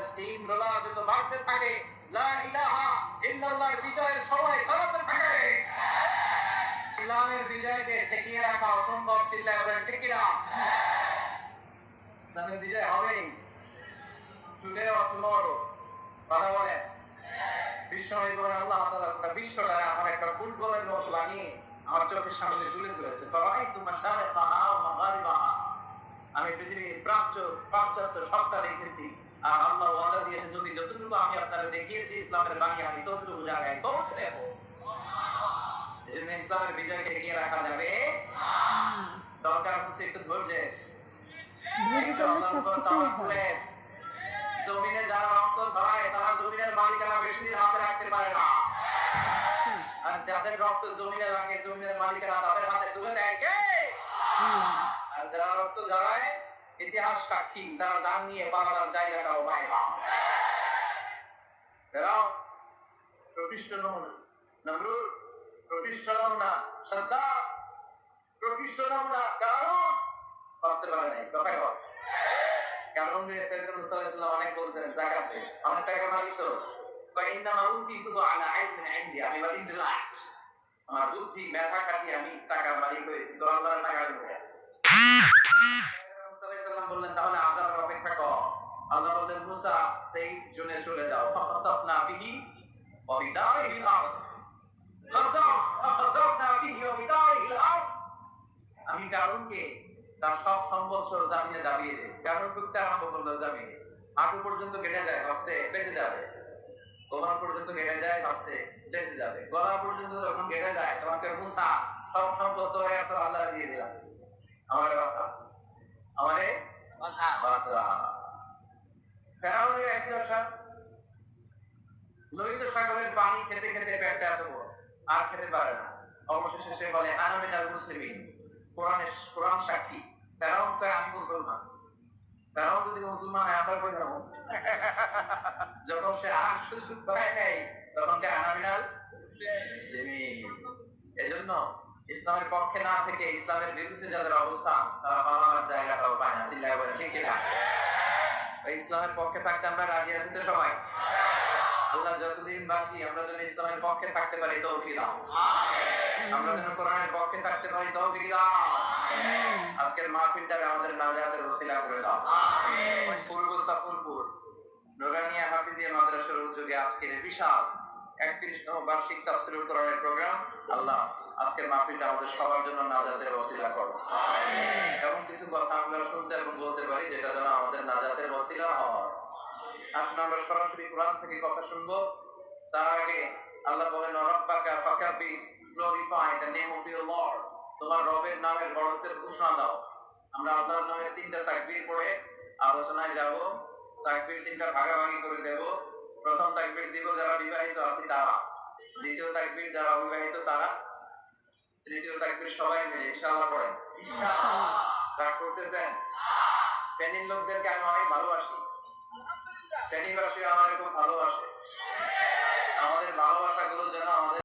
Steam roller যত বাড়তে থাকে, লা ইলাহা ইল্লাল্লাহর বিজয়ের সময় বাড়তে থাকে। ইসলামের বিজয়কে ঠেকিয়ে রাখা অসম্ভব, চিল্লায় বলেন ঠিক কিনা? ইসলামের বিজয় হবেই, টুডে অর টুমরো, কথা বলেন। বিশ্বনবী বলেন আল্লাহ তাআলা পুরো বিশ্বটাকে আমার একটা ফুটবলের মতো বানিয়ে আমার চোখের সামনে তুলে ধরেছে। ফারাআইতু মাশারিকাহা ওয়া মাগারিবাহা, আমি পৃথিবীর পাশ্চাত্য সবটা দেখেছি। আর আল্লাহ ওয়াদা দিয়েছে যদি যতটুকু আমি আপনাদের দেখিয়েছি ইসলামের বাণী আমি ততটুকু জায়গায় পৌঁছে দেব। এজন্য ইসলামের বিজয়কে এগিয়ে রাখা যাবে দরকার হচ্ছে একটু ধৈর্যের। জমিনে যারা রক্ত ধরায় তারা জমিনের মালিকানা বেশি দিন হাতে রাখতে পারে না, আর যাদের রক্ত জমিনে লাগে জমিনের মালিকানা তাদের হাতে তুলে দেয় কে? আর যারা রক্ত ঝরায় ইতিহাস সাক্ষী, তারা জান নিয়ে পালাবার জায়গাটাও পায় না। ফেরাউন প্রকৃষ্ট নমুনা, নমরুদ প্রকৃষ্ট নমুনা, সাদ্দাম প্রকৃষ্ট নমুনা, কারণ বাঁচতে পারে নাই। কথা কর কারণ সাইয়েদনা মুসা আলাইহিস সালাম অনেক বলছেন যাকাত দে, আমার টাকা মারি তো ইন্নামা উতিতু আলা ইলমিন ইনদি, আমি বলি ইন্টেলেক্ট, আমার বুদ্ধি মেধা খাটিয়ে আমি টাকা মারি হয়েছি, তো আল্লাহর টাকা দেব। মুসা আলাইহিস সালাম বললেন তাহলে আযাবের অপেক্ষা কর। আল্লাহ বললেন মুসা সেফ জোনে চলে যাও। ফাসাফনা বিহি ওয়া বিদারিহিল আরদ, ফাসাফনা বিহি ওয়া বিদারিহিল আরদ, আমি কারণকে তার সব সম্বৎসর জামিনে দাবিয়ে দেয়। কারণ ঢুকতে আরম্ভ করলো জামিনে, হাঁটু পর্যন্ত কেটে যায়, ভাবছে বেঁচে যাবে। কোমর পর্যন্ত কেটে যায়, ভাবছে বেঁচে যাবে। গলা পর্যন্ত যখন কেটে যায় তোমাকে মুসা সব সম্পদ হয়ে তো আল্লাহ দিয়ে দিলাম, আমারে বাঁচা, আমারে বাঁচা। ফেরাউনের একই দশা, লোহিত সাগরের পানি খেতে খেতে পেটটা এত বড়, আর খেতে পারে না। অবশেষে সে বলে আনা মিনাল মুসলিমিন, কোরআন সাক্ষী। ফেরাউন তো আমি মুসলমান, ফেরাউন যদি মুসলমান হয় আমরা কই যাবো? যখন সে আর সুযোগ পায় নাই তখন কে আনা মিনাল মুসলিমিন। এজন্য ইসলামের পক্ষে না থেকে ইসলামের বিরুদ্ধে যাদের অবস্থান তারা পালাবার জায়গাটাও পায় না। চিল্লায় বলে ঠিক কিনা? ইসলামের পক্ষে থাকতে আমরা রাজি আছি তো সবাই? আল্লাহ যতদিন বাঁচি আমরা যেন ইসলামের পক্ষে থাকতে পারি তৌফিক দাও, আমরা যেন কোরআনের পক্ষে থাকতে পারি তৌফিক দাও। আজকের মাহফিলটাকে আমাদের নাজাতের ওসিলা করে দাও। পূর্ব সাফরপুর নুরানিয়া হাফিজিয়া মাদ্রাসার উদ্যোগে আজকের বিশাল 31তম বার্ষিক তাফসীরুল কোরআনের প্রোগ্রাম, আল্লাহ আজকের মাহফিলটা আমাদের সবার জন্য নাজাতের ওসিলা করো। এমন কিছু কথা আমরা শুনতে এবং বলতে পারি যেটা যেন আমাদের নাজাতের ওসিলা হয়। আসলে আমরা সরাসরি কোরআন থেকে কথা শুনবো। তার আগে আল্লাহ বলেন রাব্বাকা ফাকাব্বির, glorify the name of your lord, তোমার রবের নামের বড়ত্বের ঘোষণা দাও। আমরা আল্লাহর নামের 3টা তাকবীর পড়ে আলোচনায় যাব। তাকবীর 3টা ভাগাভাগি করে দেব। প্রথম তাকবীর দিব যারা বিবাহিত আছে তারা, দ্বিতীয় তাকবীর যারা অবিবাহিত তারা, তৃতীয় তাকবীর সবাই মিলে ইনশাআল্লাহ পড়েন। ইনশাআল্লাহ রাগ করতেছেন? ফেনীর লোকদেরকে আমি অনেক ভালোবাসি, ফেনীবাসী আমার খুব ভালোবাসে। আমাদের ভালোবাসাগুলো যেন আমাদের